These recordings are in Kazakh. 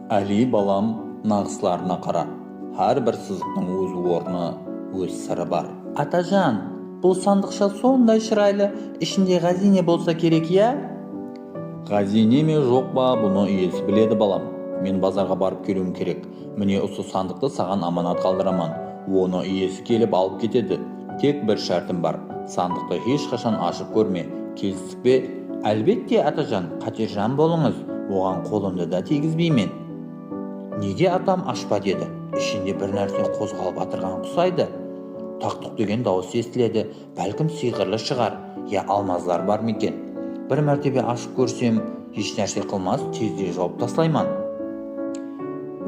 Әли балам нағызларына қара. Har bir сызықтың өз орны, өз сыры бар. Атажан, бұл сандықша сондай шырайлы, ішінде ғазине болса керек, я? Ғазине ме жоқ па, бұны иесі біледі балам. Мен базарға барып келуім керек. Міне осы сандықты саған аманат қалдыраман. Оны иесі келіп алып кетеді. Тек бір шартым бар. Сандықты ешқашан ашып көрме. Келістік пе? Әлбетте, атажан, қатержан болыңыз. Оған қолымды да тигізбеймін. Неге атам ашпа деді? Ішінде бір нәрсе қозғалып атырған құсайды. Тақ-тұқ деген дауыс естіледі. Бәлкім сиқырлы шығар, я алмазлар бар ма екен? Бір мәртебе ашып көрсем, еш нәрсе қылмас, тезде жауып тастайман.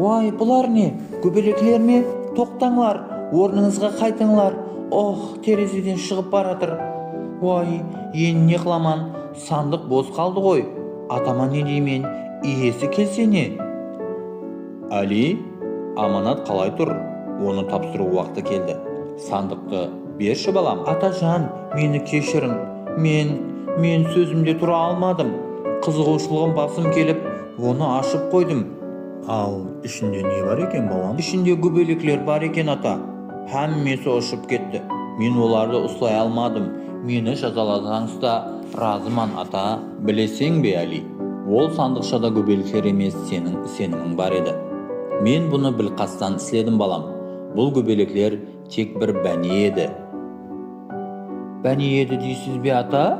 Ой, бұлар не? Көбелеклер ме? Тоқтаңлар, орныңызға қайтыңлар. Терезеден шығып баратыр. Ой, ен не қыламан? Сандық бос қалды ғой. Атама не деймен? Иесі келсе не? Әли, аманат қалай тұр? Оны тапсыру уақыты келді. Сандықты берші балам. Атажан, мені кешірің. Мен сөзімде тұра алмадым. Қызығушылығым басым келіп, оны ашып қойдым. Ал, ішінде не бар екен балам? Ішінде көбелеклер бар екен, ата. Әммесі ұшып кетті. Мен оларды ұстай алмадым. Мені жазаладыңыз да разыман, ата. Білесең бе, Әли? Ол сандықшада көбелеклер емес, сенің сенімің бар еді. Мен бұны білқастан істедім балам. Бұл көбелеклер тек бір бәне еді. Бәне еді дейсіз бе, ата?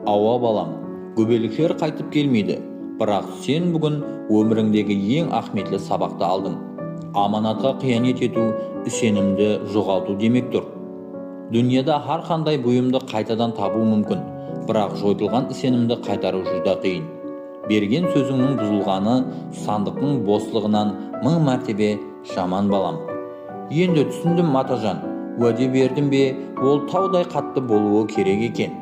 Ауа балам, көбелеклер қайтып келмейді. Бірақ сен бүгін өміріңдегі ең ахметлі сабақты алдың. Аманатқа қиянет ету, сенімді жоғалту демек тұр. Дүниеда har қандай бұйымды қайтадан табу мүмкін, бірақ жойылған сенімді қайтару жүзді қиын. Берген сөзіңнің бұзылғаны сандықтың бослығынан 1000 мәртебе жаман балам. Енді түсіндім, атажан. Уәде бердім бе, ол таудай қатты болуы керек екен.